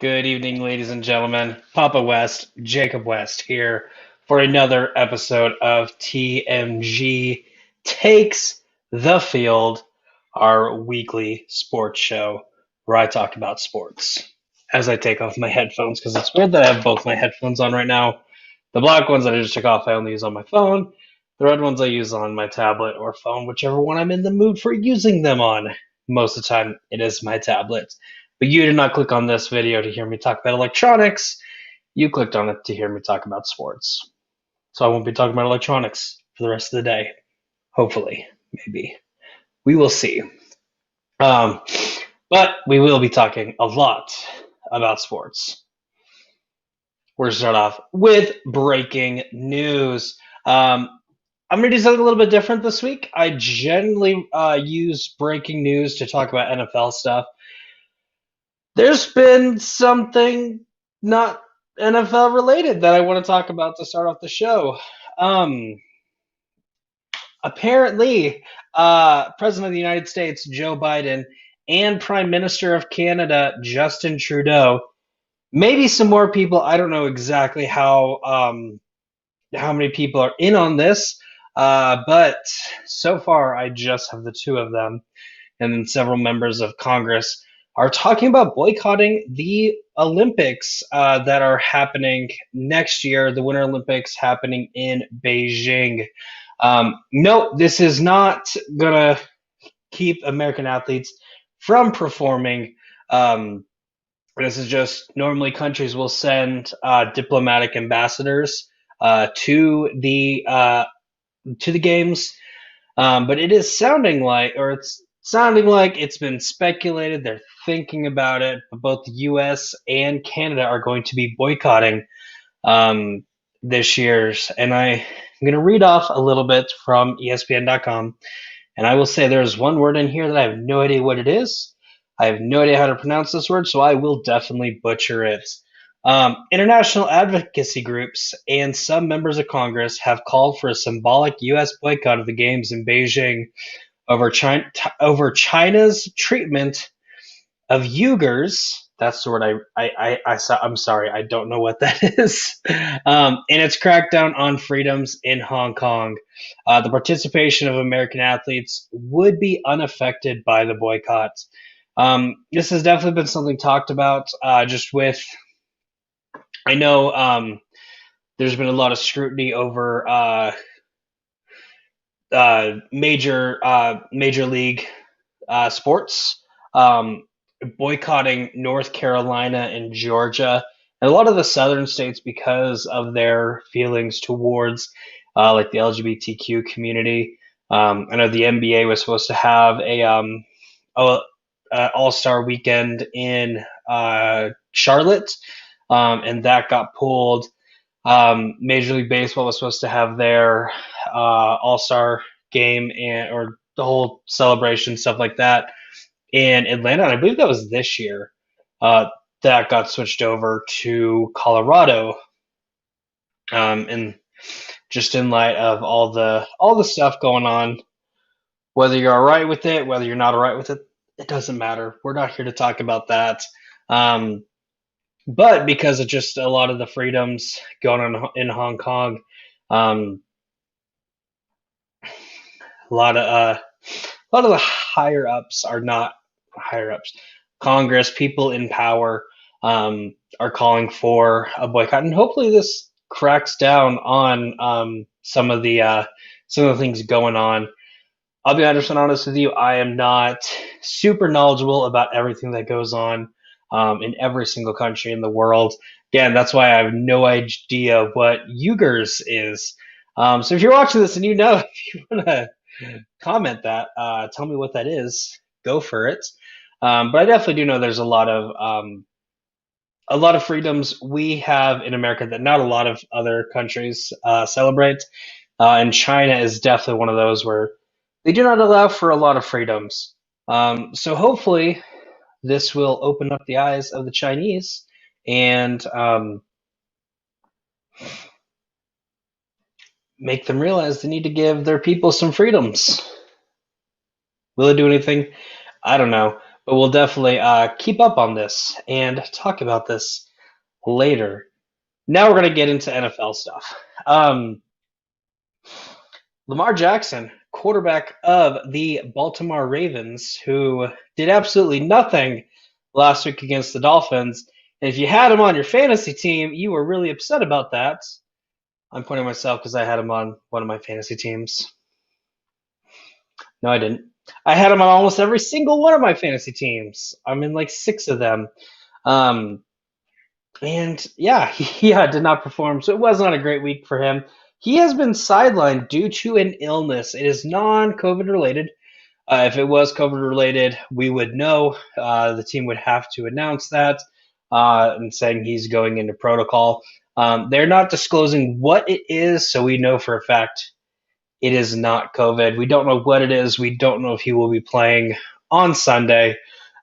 Good evening, ladies and gentlemen. Papa West, Jacob West here for another episode of TMG Takes the Field, our weekly sports show where I talk about sports. As I take off my headphones, because it's weird that I have both my headphones on right now. The black ones that I just took off, I only use on my phone. The red ones I use on my tablet or phone, whichever one I'm in the mood for using them on. Most of the time, it is my tablet. But you did not click on this video to hear me talk about electronics. You clicked on it to hear me talk about sports. So I won't be talking about electronics for the rest of the day. Hopefully, maybe. We will see. Um, but we will be talking a lot about sports. We're going to start off with breaking news. I'm going to do something a little bit different this week. I generally use breaking news to talk about NFL stuff. There's been something not NFL related that I want to talk about to start off the show. Um, Apparently, President of the United States Joe Biden and Prime Minister of Canada Justin Trudeau, maybe some more people. I don't know exactly how many people are in on this, but so far I just have the two of them, and then several members of Congress are talking about boycotting the Olympics that are happening next year, the Winter Olympics happening in Beijing. No, this is not going to keep American athletes from performing. This is just normally countries will send diplomatic ambassadors to the games, but it is sounding like, or it's sounding like it's been speculated. They're thinking about it, but both the U.S. and Canada are going to be boycotting this year's. And I'm going to read off a little bit from ESPN.com. And I will say there's one word in here that I have no idea what it is. I have no idea how to pronounce this word, so I will definitely butcher it. International advocacy groups and some members of Congress have called for a symbolic U.S. boycott of the Games in Beijing over China's treatment of Uyghurs. That's the word I saw. I'm sorry, I don't know what that is. And its crackdown on freedoms in Hong Kong. The participation of American athletes would be unaffected by the boycott. This has definitely been something talked about. Just with, I know there's been a lot of scrutiny over major league sports. Boycotting North Carolina and Georgia and a lot of the southern states because of their feelings towards like the LGBTQ community. I know the NBA was supposed to have all-star weekend in Charlotte, and that got pulled. Major League Baseball was supposed to have their all-star game or the whole celebration, stuff like that, in Atlanta, and I believe that was this year. That got switched over to Colorado, and just in light of all the stuff going on, whether you're all right with it, whether you're not all right with it, it doesn't matter. We're not here to talk about that. But because of just a lot of the freedoms going on in Hong Kong, a lot of the higher ups are not higher ups. Congress, people in power, are calling for a boycott, and hopefully this cracks down on some of the things going on. I'll be honest with you. I am not super knowledgeable about everything that goes on in every single country in the world. Again, that's why I have no idea what Uyghurs is. So if you're watching this and you know, if you want to comment that, tell me what that is. Go for it. But I definitely do know there's a lot of freedoms we have in America that not a lot of other countries celebrate. And China is definitely one of those where they do not allow for a lot of freedoms. So hopefully this will open up the eyes of the Chinese and make them realize they need to give their people some freedoms. Will it do anything? I don't know. but we'll definitely keep up on this and talk about this later. Now we're going to get into NFL stuff. Lamar Jackson, quarterback of the Baltimore Ravens, who did absolutely nothing last week against the Dolphins. And if you had him on your fantasy team, you were really upset about that. I'm pointing myself because I had him on one of my fantasy teams. No, I didn't. I had him on almost every single one of my fantasy teams. I'm in like 6 of them. Um, and yeah, he did not perform. So it was not a great week for him. He has been sidelined due to an illness. It is non COVID related. If it was COVID related, we would know. The team would have to announce that and saying he's going into protocol. They're not disclosing what it is, so we know for a fact it is not COVID. We don't know what it is. We don't know if he will be playing on Sunday.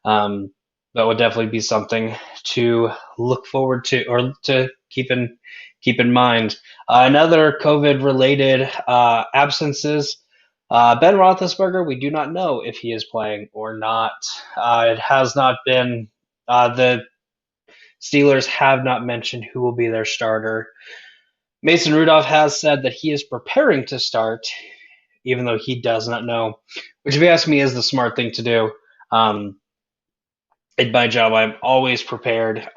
That would definitely be something to look forward to or to keep in mind. Another COVID related absences. Ben Roethlisberger, we do not know if he is playing or not. It has not been. The Steelers have not mentioned who will be their starter. Mason Rudolph has said that he is preparing to start, even though he does not know, which, if you ask me, is the smart thing to do. Um, in my job, I'm always prepared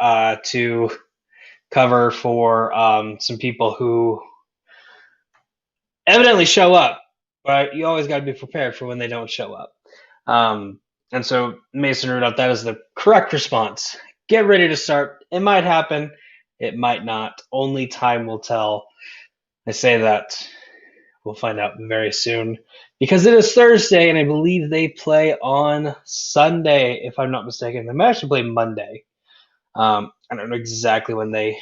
to cover for some people who evidently show up, but you always got to be prepared for when they don't show up. Um, and so, Mason Rudolph, that is the correct response. Get ready to start. It might happen. It might not. Only time will tell. I say that. We'll find out very soon because it is Thursday, and I believe they play on Sunday, if I'm not mistaken. They might actually play Monday. I don't know exactly when they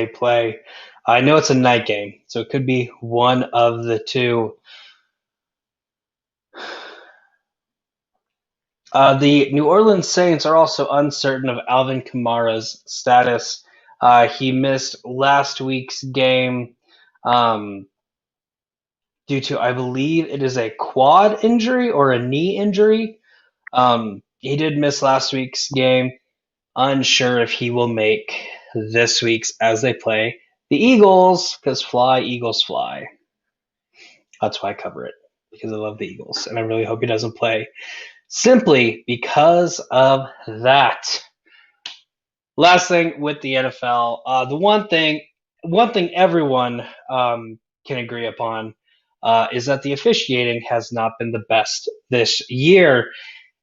play. I know it's a night game, so it could be one of the two. The New Orleans Saints are also uncertain of Alvin Kamara's status. He missed last week's game due to, I believe, it is a quad injury or a knee injury. He did miss last week's game. Unsure if he will make this week's as they play the Eagles, because fly, Eagles, fly. That's why I cover it, because I love the Eagles, and I really hope he doesn't play simply because of that. Last thing with the NFL, the one thing everyone can agree upon is that the officiating has not been the best this year,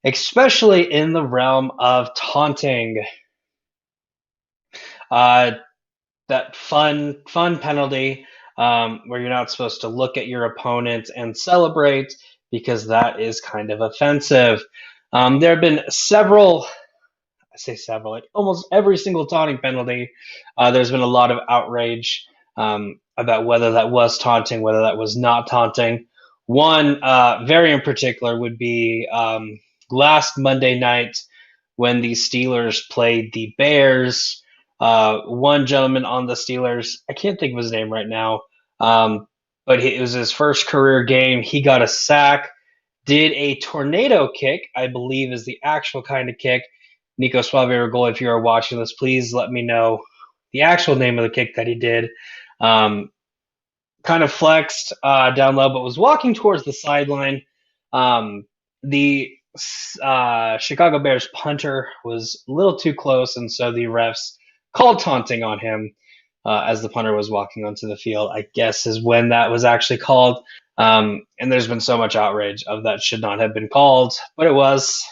especially in the realm of taunting. Uh, that fun penalty where you're not supposed to look at your opponent and celebrate because that is kind of offensive. There have been several. I say several, like almost every single taunting penalty. There's been a lot of outrage about whether that was taunting, whether that was not taunting. One very in particular would be last Monday night when the Steelers played the Bears. One gentleman on the Steelers, I can't think of his name right now, but it was his first career game. He got a sack, did a tornado kick, I believe is the actual kind of kick. Nico Suave, if you are watching this, please let me know the actual name of the kick that he did. Kind of flexed down low, but was walking towards the sideline. The Chicago Bears punter was a little too close, and so the refs called taunting on him as the punter was walking onto the field, I guess is when that was actually called. And there's been so much outrage of that should not have been called, but it was.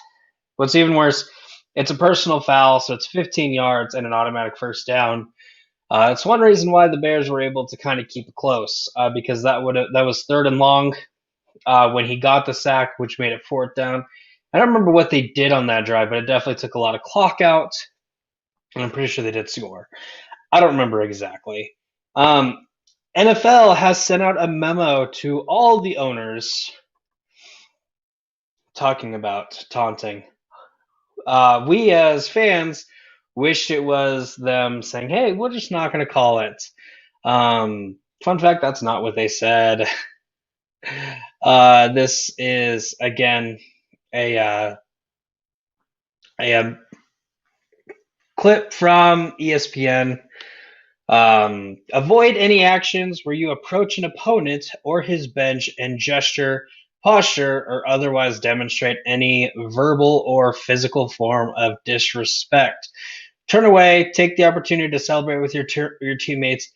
What's even worse, it's a personal foul, so it's 15 yards and an automatic first down. It's one reason why the Bears were able to kind of keep it close because that was third and long when he got the sack, which made it fourth down. I don't remember what they did on that drive, but it definitely took a lot of clock out, and I'm pretty sure they did score. I don't remember exactly. NFL has sent out a memo to all the owners talking about taunting. We as fans wished it was them saying, "Hey, we're just not going to call it." Fun fact: that's not what they said. This is again. a uh, a clip from ESPN. Avoid any actions where you approach an opponent or his bench and gesture, posture, or otherwise demonstrate any verbal or physical form of disrespect. Turn away, take the opportunity to celebrate with your teammates,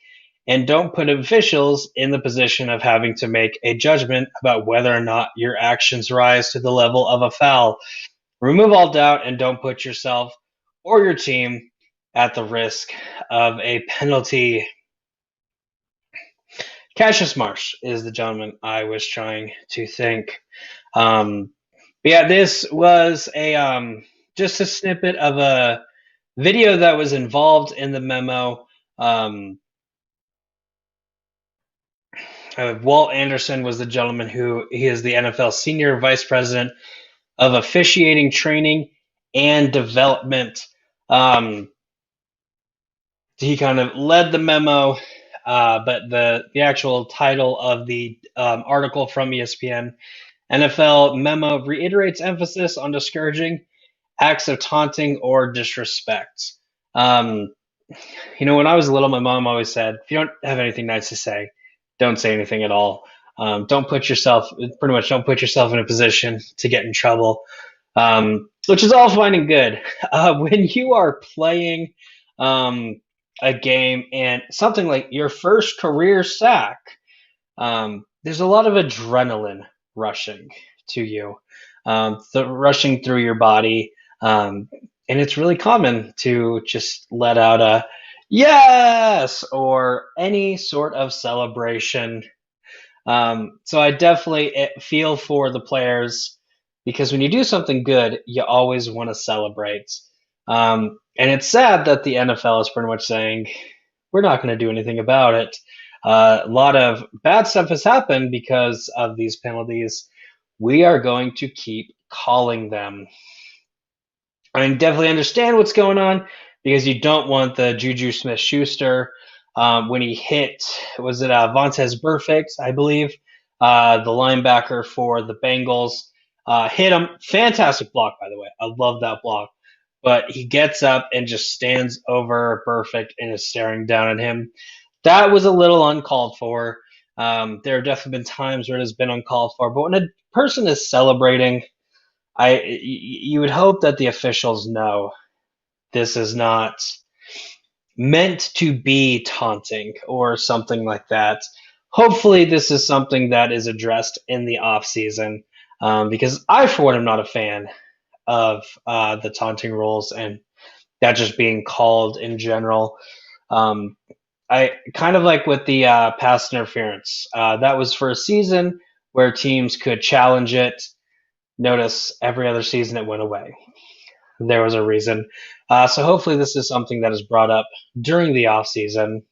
and don't put officials in the position of having to make a judgment about whether or not your actions rise to the level of a foul. Remove all doubt and don't put yourself or your team at the risk of a penalty. Cassius Marsh is the gentleman I was trying to think. Yeah, this was a just a snippet of a video that was involved in the memo. Walt Anderson was the gentleman who he is the NFL Senior Vice President of Officiating Training and Development. He kind of led the memo, but the actual title of the article from ESPN, NFL memo reiterates emphasis on discouraging acts of taunting or disrespect. Um, when I was little, my mom always said, if you don't have anything nice to say, don't say anything at all. Don't put yourself, pretty much, don't put yourself in a position to get in trouble, which is all fine and good. When you are playing a game and something like your first career sack, there's a lot of adrenaline rushing to you, rushing through your body. And it's really common to just let out a yes or any sort of celebration. So I definitely feel for the players because when you do something good, you always want to celebrate. And it's sad that the NFL is pretty much saying, we're not going to do anything about it. A lot of bad stuff has happened because of these penalties. We are going to keep calling them. I mean, definitely understand what's going on because you don't want the Juju Smith-Schuster when he hit, was it Vontaze Burfict, I believe, the linebacker for the Bengals, hit him. Fantastic block, by the way. I love that block. But he gets up and just stands over Burfict and is staring down at him. That was a little uncalled for. There have definitely been times where it has been uncalled for, but when a person is celebrating, you would hope that the officials know this is not meant to be taunting or something like that. Hopefully, this is something that is addressed in the off season, because I, for one, am not a fan of the taunting rules and that just being called in general. I kind of like with the pass interference. That was for a season where teams could challenge it. Notice every other season it went away. There was a reason. So hopefully this is something that is brought up during the off season.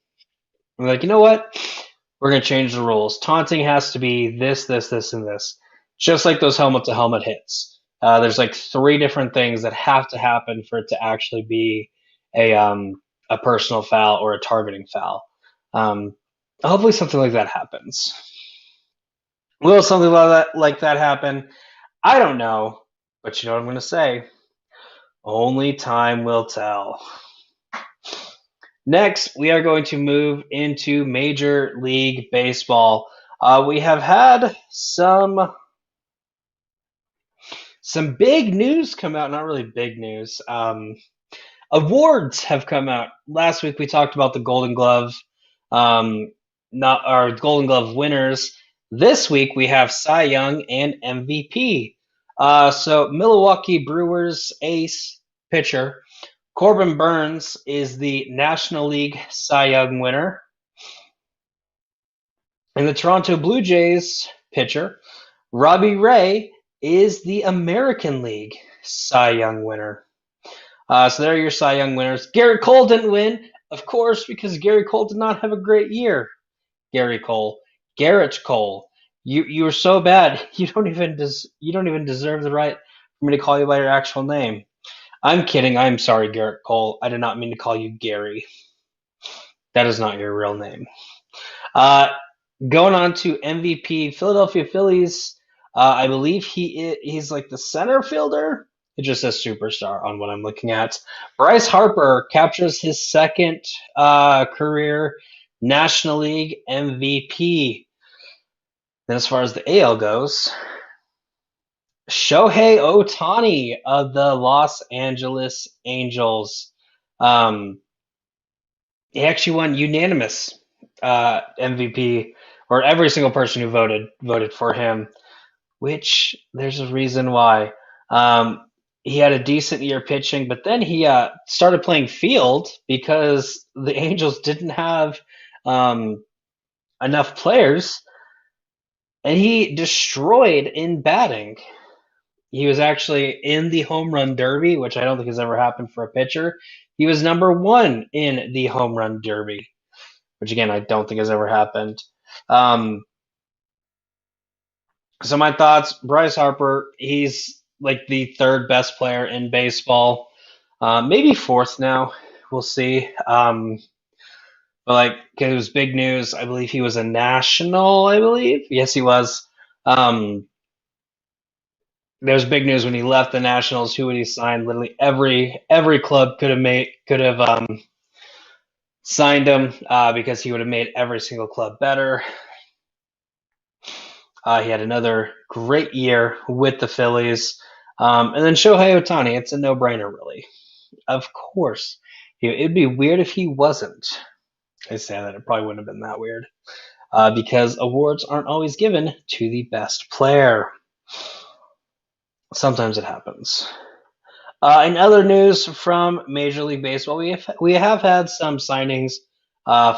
We're like, you know what? We're going to change the rules. Taunting has to be this, this, this, and this. Just like those helmet to helmet hits. There's like 3 different things that have to happen for it to actually be a personal foul or a targeting foul. Hopefully something like that happens. Will something like that happen? I don't know, but you know what I'm going to say? Only time will tell. Next, we are going to move into Major League Baseball. We have had some big news come out. Not really big news. Awards have come out. Last week we talked about the Golden Glove, not our Golden Glove winners. This week we have Cy Young and MVP. So Milwaukee Brewers ace pitcher Corbin Burnes is the National League Cy Young winner. And the Toronto Blue Jays pitcher Robbie Ray is the American League Cy Young winner. So there are your Cy Young winners. Garrett Cole didn't win, of course, because Garrett Cole did not have a great year. Garrett Cole, you were so bad. You don't even deserve the right for me to call you by your actual name. I'm kidding. I'm sorry, Garrett Cole. I did not mean to call you Gary. That is not your real name. Going on to MVP, Philadelphia Phillies I believe he's like the center fielder. It just says superstar on what I'm looking at. Bryce Harper captures his second career National League MVP. Then, as far as the AL goes, Shohei Ohtani of the Los Angeles Angels. Um, he actually won unanimous MVP, or every single person who voted for him. Which there's a reason why. He had a decent year pitching, but then he started playing field because the Angels didn't have enough players, and he destroyed in batting. He was actually in the home run derby, which I don't think has ever happened for a pitcher. He was number one in the home run derby, which again I don't think has ever happened. Um, So my thoughts, Bryce Harper, he's like the third best player in baseball. Maybe fourth now. We'll see. But like, 'cause it was big news. I believe he was a national, I believe. Yes, he was. Um, there was big news when he left the Nationals. Who would he sign? Literally every club could have signed him because he would have made every single club better. He had another great year with the Phillies. And then Shohei Ohtani, it's a no-brainer, really. Of course. It'd be weird if he wasn't. I say that, it probably wouldn't have been that weird. Because awards aren't always given to the best player. Sometimes it happens. In other news from Major League Baseball, we have had some signings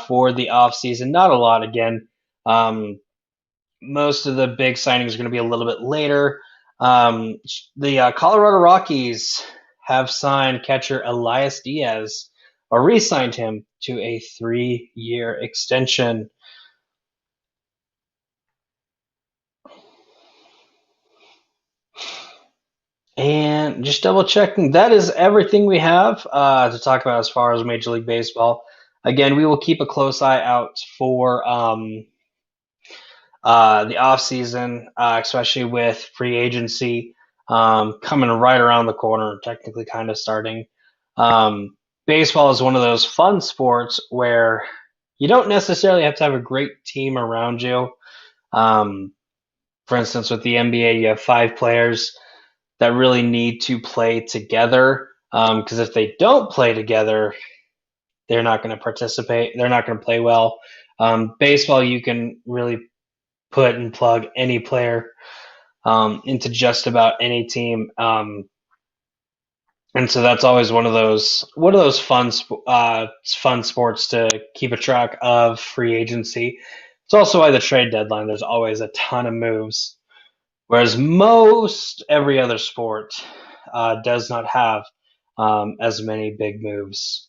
for the offseason. Not a lot, again. Most of the big signings are going to be a little bit later. The Colorado Rockies have signed catcher Elias Diaz, or re-signed him to a 3-year extension. And just double checking, that is everything we have to talk about as far as Major League Baseball. Again, we will keep a close eye out for the off season, especially with free agency coming right around the corner, technically kind of starting. Baseball is one of those fun sports where you don't necessarily have to have a great team around you. For instance, with the NBA, you have 5 players that really need to play together. Because if they don't play together, they're not going to participate. They're not going to play well. Baseball, you can really put and plug any player into just about any team. And so that's always one of those fun sports to keep a track of free agency. It's also why the trade deadline, there's always a ton of moves, whereas most every other sport does not have as many big moves.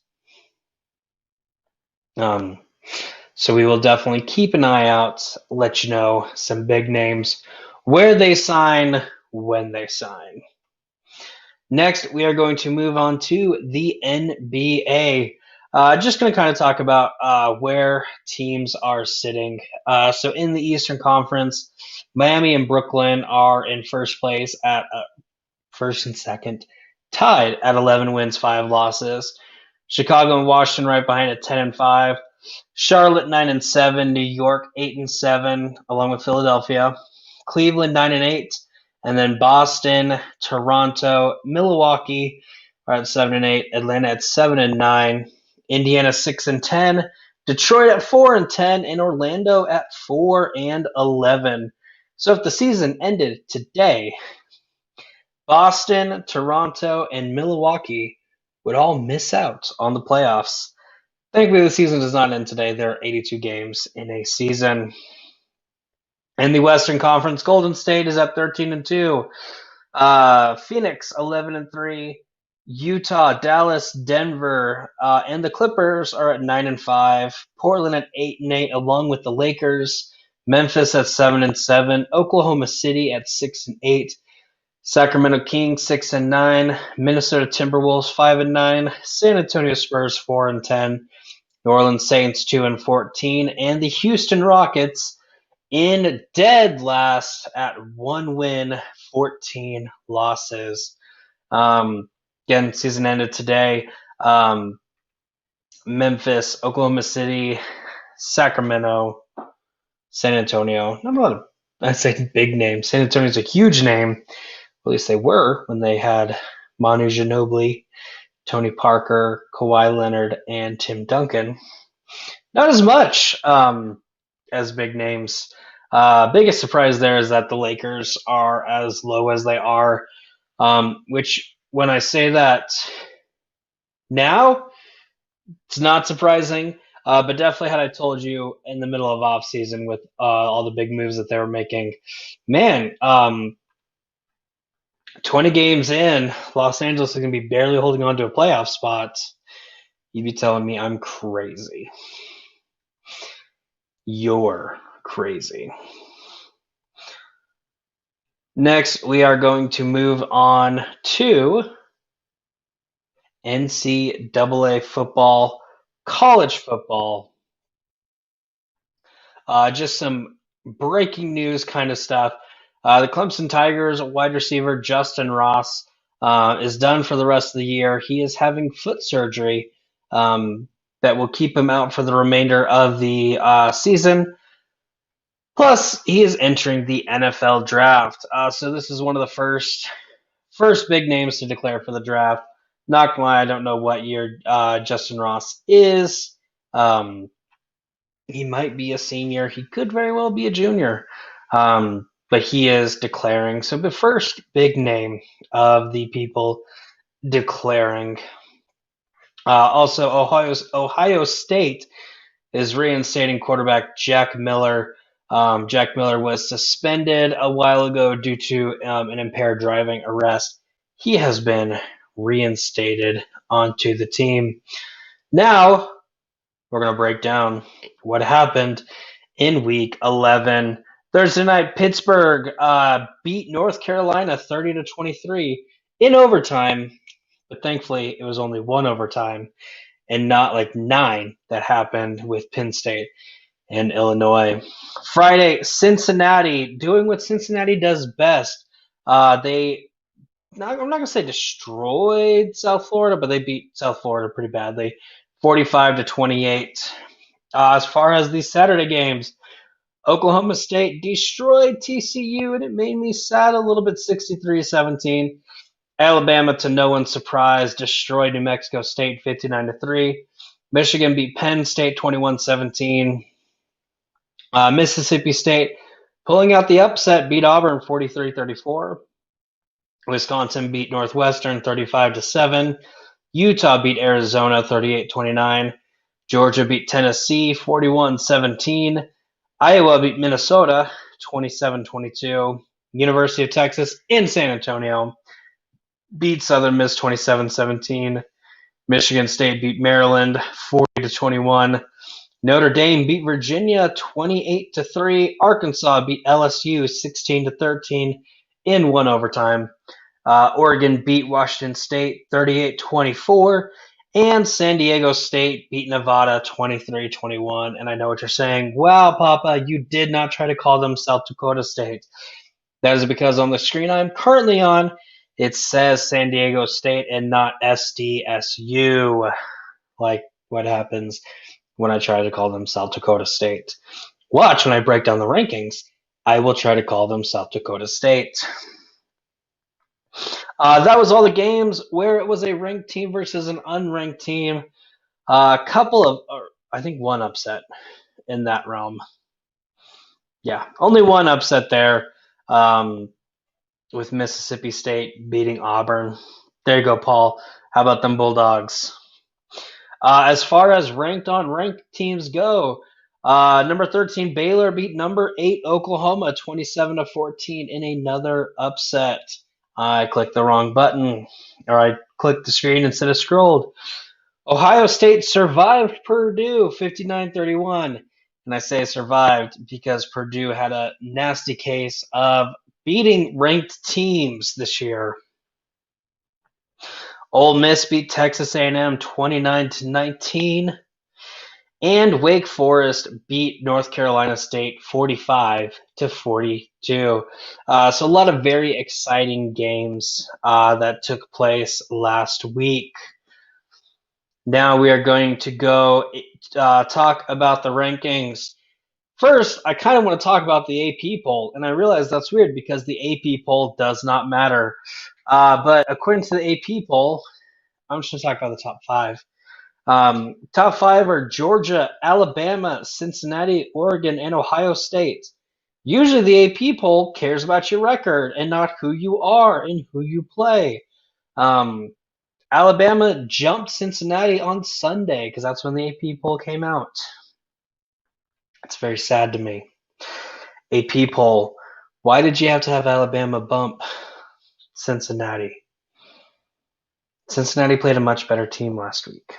So we will definitely keep an eye out, let you know some big names, where they sign, when they sign. Next, we are going to move on to the NBA. Just going to kind of talk about where teams are sitting. So in the Eastern Conference, Miami and Brooklyn are in first place at first and second, tied at 11 wins, 5 losses. Chicago and Washington right behind at 10 and 5. Charlotte 9 and 7. New York 8 and 7, along with Philadelphia. Cleveland 9 and 8. And then Boston, Toronto, Milwaukee are at 7 and 8. Atlanta at 7 and 9. Indiana 6 and 10. Detroit at 4 and 10. And Orlando at 4 and 11. So if the season ended today, Boston, Toronto, and Milwaukee would all miss out on the playoffs. Thankfully, the season does not end today. There are 82 games in a season. In the Western Conference, Golden State is at 13 and 2. Phoenix 11 and 3. Utah, Dallas, Denver, and the Clippers are at 9 and 5. Portland at 8 and 8, along with the Lakers. Memphis at 7 and 7. Oklahoma City at 6 and 8. Sacramento Kings 6 and 9. Minnesota Timberwolves 5 and 9. San Antonio Spurs 4 and 10. New Orleans Saints 2 and 14, and the Houston Rockets in dead last at 1 win, 14 losses. Again, season ended today. Memphis, Oklahoma City, Sacramento, San Antonio. Not a lot of, I'd say, big names. San Antonio's a huge name. At least they were when they had Manu Ginobili, Tony Parker, Kawhi Leonard, and Tim Duncan. Not as much as big names. Biggest surprise there is that the Lakers are as low as they are, which when I say that now, it's not surprising. But definitely had I told you in the middle of off season with all the big moves that they were making, man, 20 games in, Los Angeles is going to be barely holding on to a playoff spot. You'd be telling me I'm crazy. You're crazy. Next, we are going to move on to NCAA football, college football. Just some breaking news kind of stuff. The Clemson Tigers wide receiver Justin Ross is done for the rest of the year. He is having foot surgery that will keep him out for the remainder of the season. Plus, he is entering the NFL draft. So this is one of the first big names to declare for the draft. Not gonna lie, I don't know what year Justin Ross is. He might be a senior. He could very well be a junior. But he is declaring. So the first big name of the people declaring. Also, Ohio State is reinstating quarterback Jack Miller. Jack Miller was suspended a while ago due to an impaired driving arrest. He has been reinstated onto the team. Now, we're going to break down what happened in Week 11. Thursday night, Pittsburgh beat North Carolina 30-23 in overtime, but thankfully it was only one overtime and not like 9 that happened with Penn State and Illinois. Friday, Cincinnati doing what Cincinnati does best. I'm not going to say destroyed South Florida, but they beat South Florida pretty badly, 45-28. As far as these Saturday games, Oklahoma State destroyed TCU, and it made me sad a little bit, 63-17. Alabama, to no one's surprise, destroyed New Mexico State 59-3. Michigan beat Penn State 21-17. Mississippi State pulling out the upset, beat Auburn 43-34. Wisconsin beat Northwestern 35-7. Utah beat Arizona 38-29. Georgia beat Tennessee 41-17. Iowa beat Minnesota 27-22. University of Texas in San Antonio beat Southern Miss 27-17. Michigan State beat Maryland 40-21. Notre Dame beat Virginia 28-3. Arkansas beat LSU 16-13 in one overtime. Oregon beat Washington State 38-24. And San Diego State beat Nevada 23-21. And I know what you're saying. Wow, Papa, you did not try to call them South Dakota State. That is because on the screen I'm currently on, it says San Diego State and not SDSU. Like what happens when I try to call them South Dakota State. Watch when I break down the rankings. I will try to call them South Dakota State. That was all the games where it was a ranked team versus an unranked team. I think one upset in that realm. Yeah, only one upset there with Mississippi State beating Auburn. There you go, Paul. How about them Bulldogs? As far as ranked on ranked teams go, number 13 Baylor beat number 8 Oklahoma 27-14 in another upset. I clicked the wrong button, or I clicked the screen instead of scrolled. Ohio State survived Purdue 59-31. And I say survived because Purdue had a nasty case of beating ranked teams this year. Ole Miss beat Texas A&M 29-19. And Wake Forest beat North Carolina State 45-42. So a lot of very exciting games that took place last week. Now we are going to go talk about the rankings. First, I kind of want to talk about the AP poll, and I realize that's weird because the AP poll does not matter. But according to the AP poll, I'm just going to talk about the top five. Top five are Georgia, Alabama, Cincinnati, Oregon, and Ohio State. Usually the AP poll cares about your record and not who you are and who you play. Alabama jumped Cincinnati on Sunday because that's when the AP poll came out. It's very sad to me. AP poll, why did you have to have Alabama bump Cincinnati? Cincinnati played a much better team last week.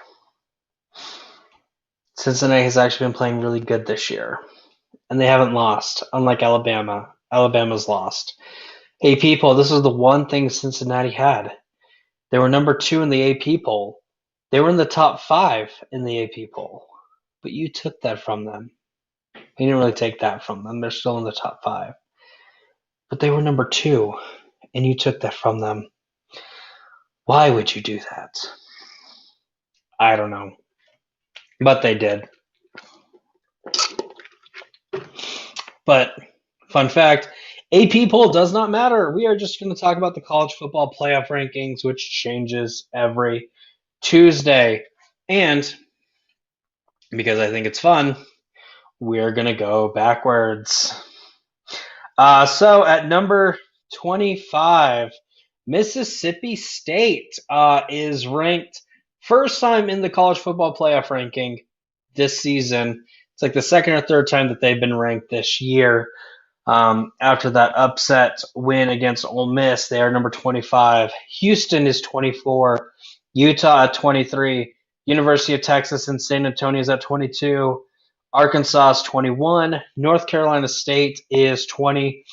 Cincinnati has actually been playing really good this year, and they haven't lost, unlike Alabama. Alabama's lost. AP poll, this was the one thing Cincinnati had. They were number 2 in the AP poll. They were in the top 5 in the AP poll, but you took that from them. You didn't really take that from them. They're still in the top 5. But they were number 2, and you took that from them. Why would you do that? I don't know. But they did. But, fun fact, AP poll does not matter. We are just going to talk about the college football playoff rankings, which changes every Tuesday. And because I think it's fun, we're going to go backwards. So at number 25, Mississippi State is ranked first time in the college football playoff ranking this season. It's like the second or third time that they've been ranked this year. After that upset win against Ole Miss, they are number 25. Houston is 24. Utah at 23. University of Texas in San Antonio is at 22. Arkansas is 21. North Carolina State is 20.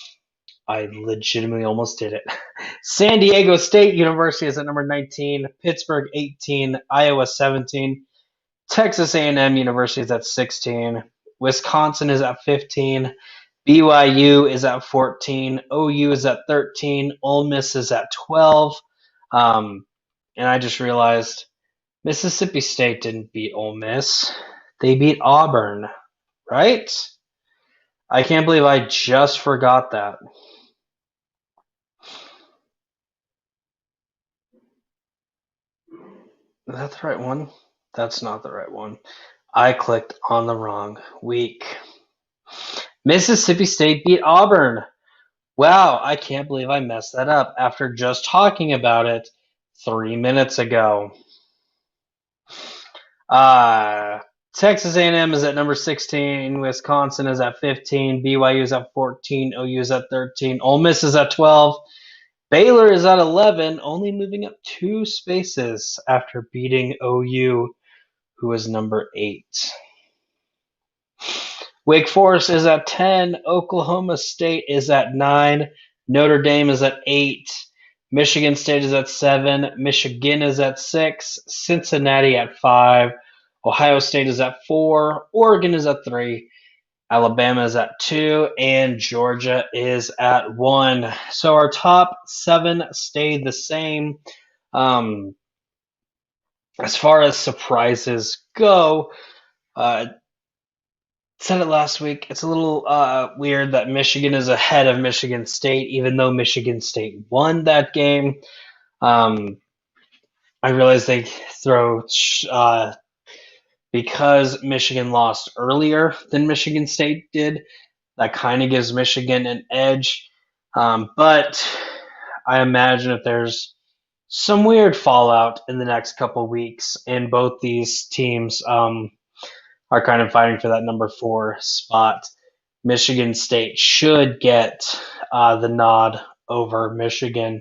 I legitimately almost did it. San Diego State University is at number 19. Pittsburgh 18. Iowa 17. Texas A&M University is at 16. Wisconsin is at 15. BYU is at 14. OU is at 13. Ole Miss is at 12. And I just realized Mississippi State didn't beat Ole Miss. They beat Auburn, right? I can't believe I just forgot that. Is that the right one? That's not the right one. I clicked on the wrong week. Mississippi State beat Auburn. Wow, I can't believe I messed that up after just talking about it 3 minutes ago. Texas A&M is at number 16. Wisconsin is at 15. BYU is at 14. OU is at 13. Ole Miss is at 12. Baylor is at 11, only moving up 2 spaces after beating OU, who is number 8. Wake Forest is at 10. Oklahoma State is at 9. Notre Dame is at 8. Michigan State is at 7. Michigan is at 6. Cincinnati at 5. Ohio State is at 4. Oregon is at 3. Alabama is at 2. And Georgia is at 1. So our top 7 stayed the same. As far as surprises go, said it last week. It's a little weird that Michigan is ahead of Michigan State, even though Michigan State won that game. I realize they throw because Michigan lost earlier than Michigan State did. That kind of gives Michigan an edge. But I imagine if there's some weird fallout in the next couple weeks, and both these teams are kind of fighting for that number 4 spot, Michigan State should get the nod over Michigan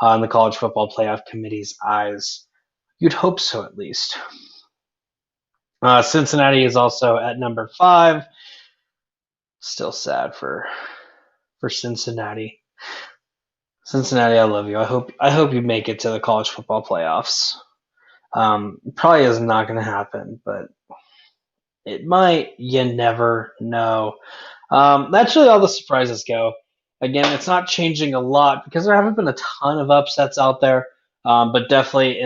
in the College Football Playoff Committee's eyes. You'd hope so, at least. Cincinnati is also at number 5. Still sad for Cincinnati. Cincinnati, I love you. I hope you make it to the college football playoffs. Probably is not going to happen, but It might. You never know. That's really all the surprises go. Again, it's not changing a lot because there haven't been a ton of upsets out there, but definitely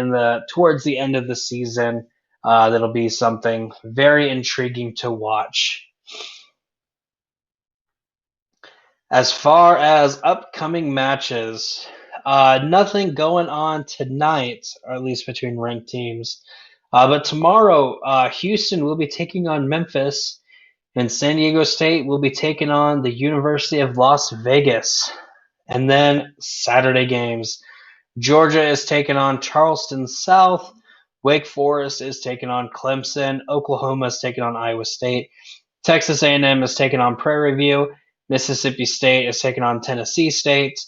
towards the end of the season, that'll be something very intriguing to watch. As far as upcoming matches, nothing going on tonight, or at least between ranked teams. But tomorrow, Houston will be taking on Memphis, and San Diego State will be taking on the University of Las Vegas. And then Saturday games. Georgia is taking on Charleston South. Wake Forest is taking on Clemson. Oklahoma is taking on Iowa State. Texas A&M is taking on Prairie View. Mississippi State is taking on Tennessee State.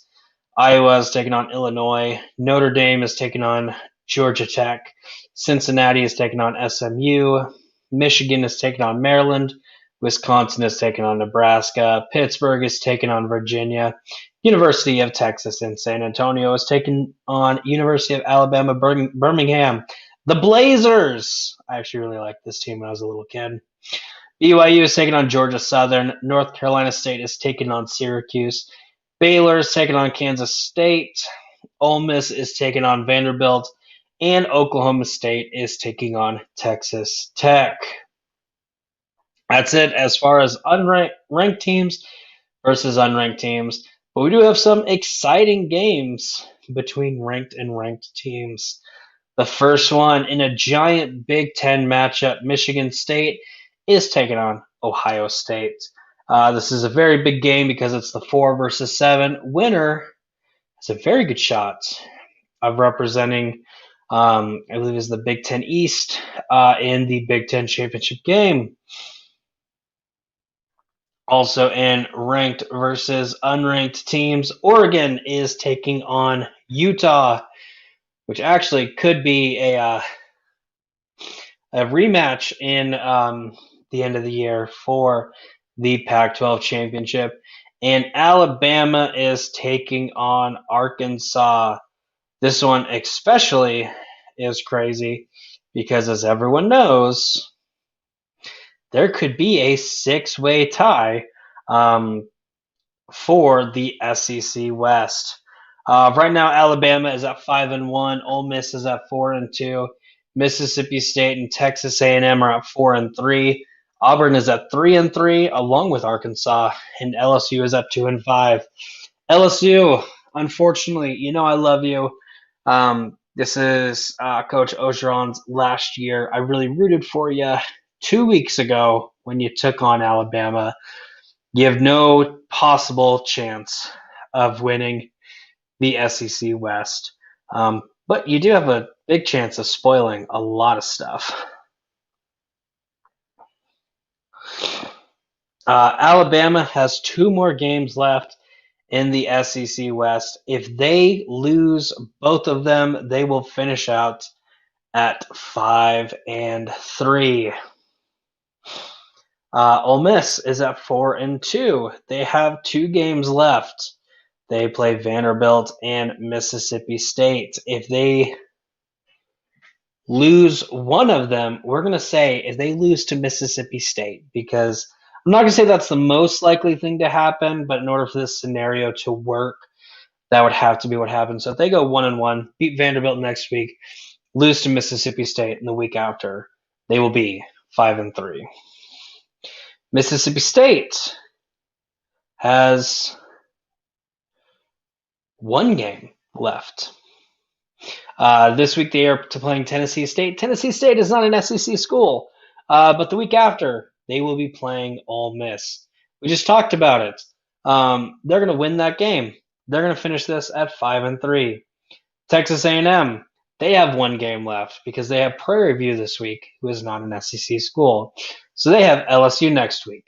Iowa is taking on Illinois. Notre Dame is taking on Georgia Tech. Cincinnati is taking on SMU. Michigan is taking on Maryland. Wisconsin is taking on Nebraska. Pittsburgh is taking on Virginia. University of Texas in San Antonio is taking on University of Alabama Birmingham. The Blazers. I actually really liked this team when I was a little kid. BYU is taking on Georgia Southern. North Carolina State is taking on Syracuse. Baylor is taking on Kansas State. Ole Miss is taking on Vanderbilt. And Oklahoma State is taking on Texas Tech. That's it as far as ranked teams versus unranked teams. But we do have some exciting games between ranked and ranked teams. The first one in a giant Big Ten matchup, Michigan State is taking on Ohio State. This is a very big game because it's the 4 versus 7. Winner has a very good shot of representing, I believe, is the Big Ten East in the Big Ten championship game. Also in ranked versus unranked teams, Oregon is taking on Utah, which actually could be a rematch in the end of the year for the Pac-12 championship. And Alabama is taking on Arkansas. This one especially is crazy because, as everyone knows, there could be a 6-way tie for the SEC West. Right now, Alabama is at 5-1. Ole Miss is at 4-2. Mississippi State and Texas A&M are at 4-3. Auburn is at 3-3, along with Arkansas, and LSU is at 2-5. LSU, unfortunately, I love you. This is Coach Orgeron's last year. I really rooted for you 2 weeks ago when you took on Alabama. You have no possible chance of winning the SEC West, but you do have a big chance of spoiling a lot of stuff. Alabama has 2 more games left in the SEC West. If they lose both of them, they will finish out at 5-3. Ole Miss is at 4-2. They have 2 games left. They play Vanderbilt and Mississippi State. If they lose one of them, we're going to say if they lose to Mississippi State, because I'm not going to say that's the most likely thing to happen, but in order for this scenario to work, that would have to be what happens. So if they go 1-1, beat Vanderbilt next week, lose to Mississippi State in the week after, they will be 5-3. Mississippi State has 1 game left. This week they are playing Tennessee State. Tennessee State is not an SEC school, but the week after they will be playing Ole Miss. We just talked about it. They're going to win that game. They're going to finish this at 5-3. Texas A&M, they have 1 game left because they have Prairie View this week, who is not an SEC school. So they have LSU next week.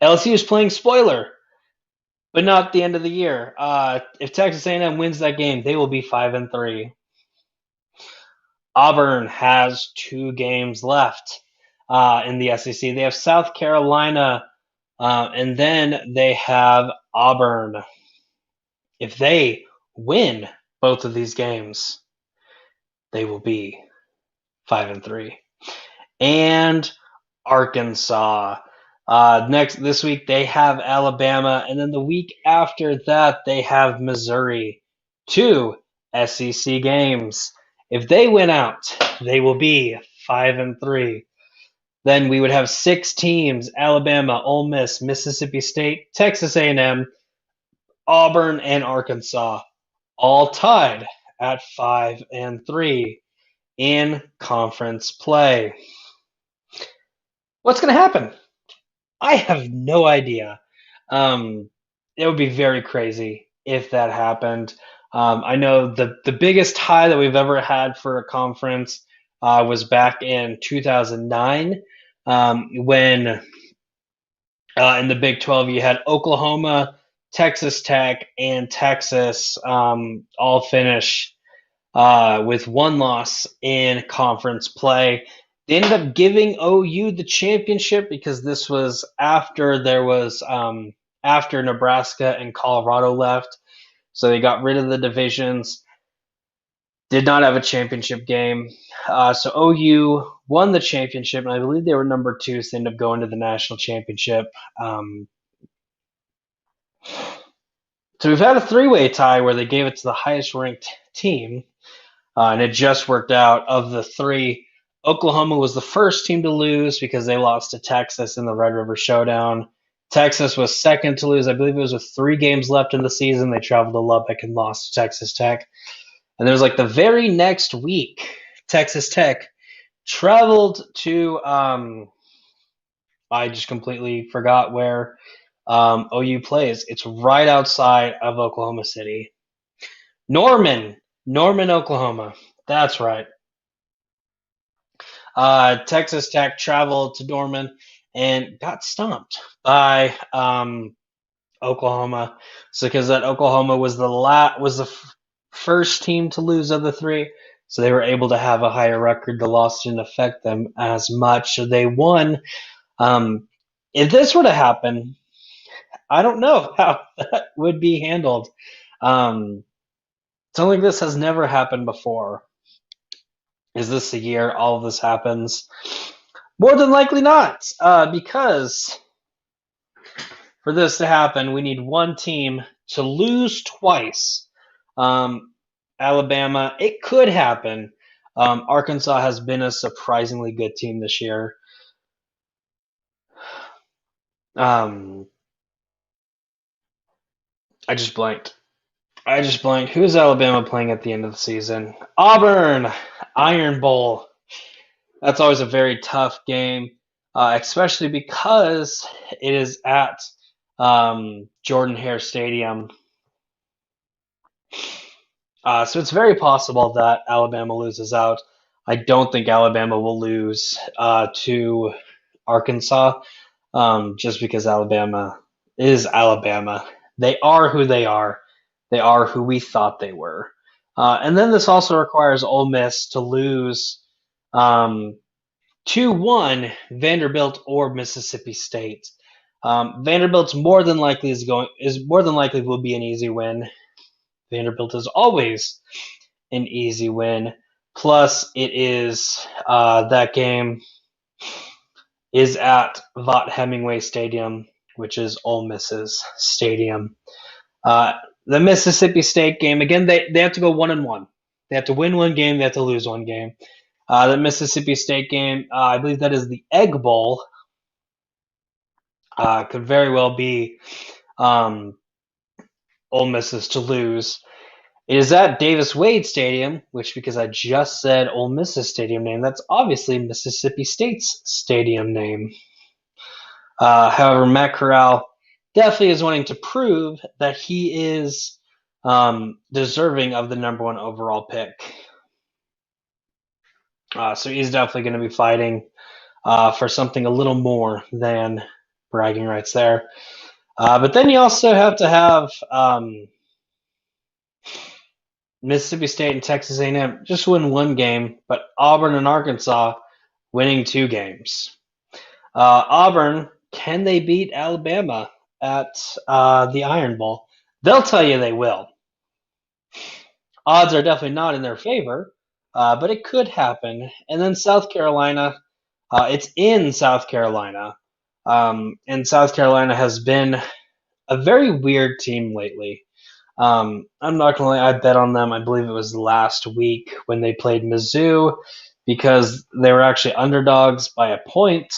LSU is playing spoiler, but not at the end of the year. If Texas A&M wins that game, they will be 5-3. Auburn has 2 games left in the SEC. They have South Carolina, and then they have Auburn. If they win both of these games, they will be 5-3. and Arkansas. This week they have Alabama, and then the week after that they have Missouri. 2 SEC games. If they win out, they will be 5-3. Then we would have 6 teams: Alabama, Ole Miss, Mississippi State, Texas A&M, Auburn, and Arkansas, all tied at 5-3 in conference play. What's going to happen? I have no idea. It would be very crazy if that happened. I know the biggest high that we've ever had for a conference was back in 2009, when in the Big 12 you had Oklahoma, Texas Tech, and Texas all finish with one loss in conference play. They ended up giving OU the championship because this was after after Nebraska and Colorado left, so they got rid of the divisions. Did not have a championship game, so OU won the championship, and I believe they were number 2, so they ended up going to the national championship. So we've had a 3-way tie where they gave it to the highest ranked team, and it just worked out. Of the 3, Oklahoma was the first team to lose because they lost to Texas in the Red River Showdown. Texas was second to lose. I believe it was with 3 games left in the season. They traveled to Lubbock and lost to Texas Tech. And there was the very next week, Texas Tech traveled to, I just completely forgot where OU plays. It's right outside of Oklahoma City. Norman, Oklahoma. That's right. Texas Tech traveled to Norman and got stomped by Oklahoma. So because that Oklahoma was the first team to lose of the 3, so they were able to have a higher record. The loss didn't affect them as much, so they won. If this were to happen, I don't know how that would be handled. Something like this has never happened before. Is this the year all of this happens? More than likely not, because for this to happen, we need one team to lose twice. Alabama, it could happen. Arkansas has been a surprisingly good team this year. I just blanked. Who is Alabama playing at the end of the season? Auburn, Iron Bowl. That's always a very tough game, especially because it is at Jordan-Hare Stadium. So it's very possible that Alabama loses out. I don't think Alabama will lose to Arkansas, just because Alabama is Alabama. They are who they are. They are who we thought they were. And then this also requires Ole Miss to lose 2-1 Vanderbilt or Mississippi State. Vanderbilt's more than likely will be an easy win. Vanderbilt is always an easy win. Plus, it is that game is at Vaught Hemingway Stadium, which is Ole Miss's stadium. The Mississippi State game, again, they have to go 1-1. They have to win one game. They have to lose one game. The Mississippi State game, I believe that is the Egg Bowl. Could very well be Ole Miss's to lose. It is at Davis-Wade Stadium, which, because I just said Ole Miss's stadium name, that's obviously Mississippi State's stadium name. However, Matt Corral definitely is wanting to prove that he is deserving of the number 1 overall pick. So he's definitely going to be fighting for something a little more than bragging rights there. But then you also have to have Mississippi State and Texas A&M just win one game, but Auburn and Arkansas winning 2 games. Auburn, can they beat Alabama at the Iron Bowl? They'll tell you they will. Odds are definitely not in their favor, but it could happen. And then South Carolina, It's in South Carolina. And South Carolina has been a very weird team lately. I'm not gonna lie, I bet on them. I believe it was last week when they played Mizzou because they were actually underdogs by a point,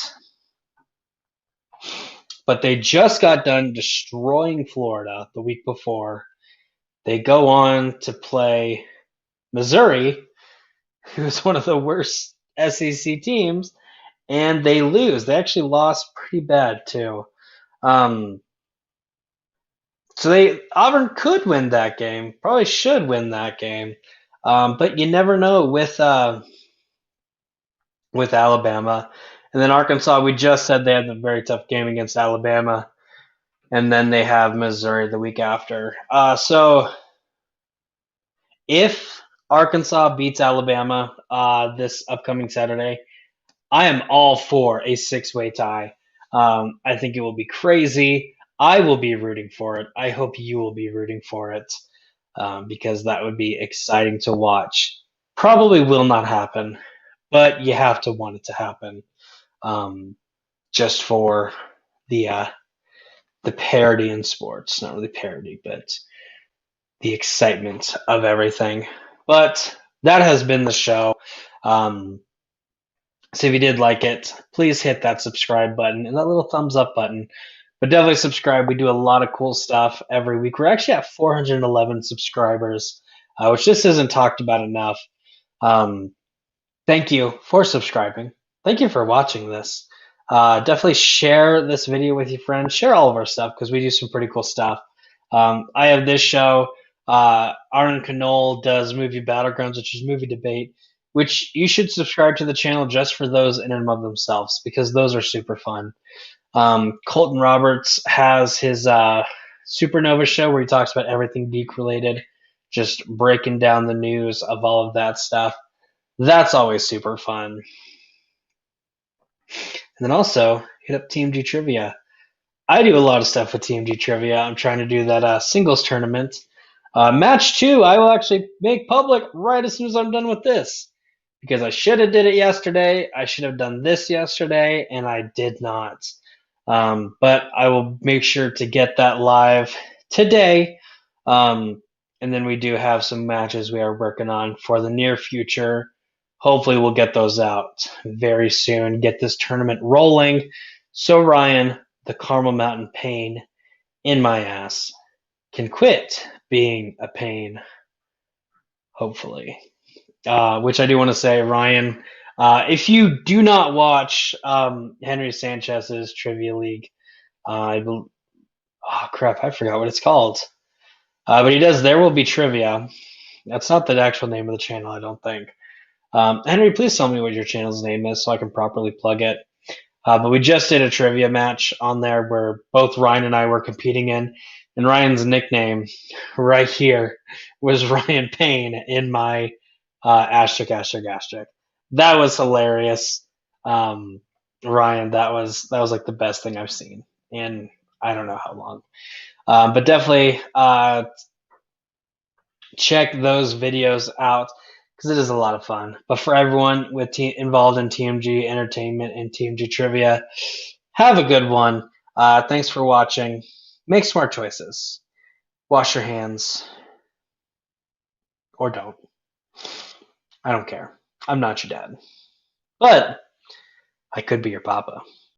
but they just got done destroying Florida the week before. They go on to play Missouri, who's one of the worst SEC teams, and they lose. They actually lost pretty bad too. Um, so Auburn could win that game, probably should win that game, but you never know with Alabama. And then Arkansas, we just said they had a very tough game against Alabama, and then they have Missouri the week after. So if Arkansas beats Alabama this upcoming Saturday, I am all for a six-way tie. I think it will be crazy. I will be rooting for it. I hope you will be rooting for it because that would be exciting to watch. Probably will not happen, but you have to want it to happen um, just for the uh, the parody in sports. Not really parody, but the excitement of everything. But that has been the show. Um, So if you did like it, please hit that subscribe button and that little thumbs up button. But definitely subscribe. We do a lot of cool stuff every week. We're actually at 411 subscribers, which just isn't talked about enough. Um, Thank you for subscribing. Thank you for watching this. Definitely share this video with your friends. Share all of our stuff because we do some pretty cool stuff. I have this show. Aaron Canole does Movie Battlegrounds, which is movie debate, which you should subscribe to the channel just for those in and of themselves because those are super fun. Colton Roberts has his Supernova show where he talks about everything geek related, just breaking down the news of all of that stuff. That's always super fun. And then also hit up TMG Trivia. I do a lot of stuff with TMG Trivia. I'm trying to do that singles tournament. Match 2, I will actually make public right as soon as I'm done with this. Because I should have did it yesterday. I should have done this yesterday, and I did not. But I will make sure to get that live today. And then we do have some matches we are working on for the near future. Hopefully, we'll get those out very soon. Get this tournament rolling. So Ryan, the Carmel Mountain pain in my ass, can quit being a pain. Hopefully, which I do want to say, Ryan. If you do not watch Henry Sanchez's Trivia League, oh crap, I forgot what it's called. But he does. There will be trivia. That's not the actual name of the channel, I don't think. Henry, please tell me what your channel's name is so I can properly plug it. But we just did a trivia match on there where both Ryan and I were competing in, and Ryan's nickname right here was Ryan Payne in my asterisk, asterisk, asterisk. That was hilarious. Ryan, that was like the best thing I've seen in I don't know how long. But definitely check those videos out because it is a lot of fun. But for everyone involved in TMG Entertainment and TMG Trivia, have a good one. Thanks for watching. Make smart choices. Wash your hands. Or don't. I don't care. I'm not your dad. But I could be your papa.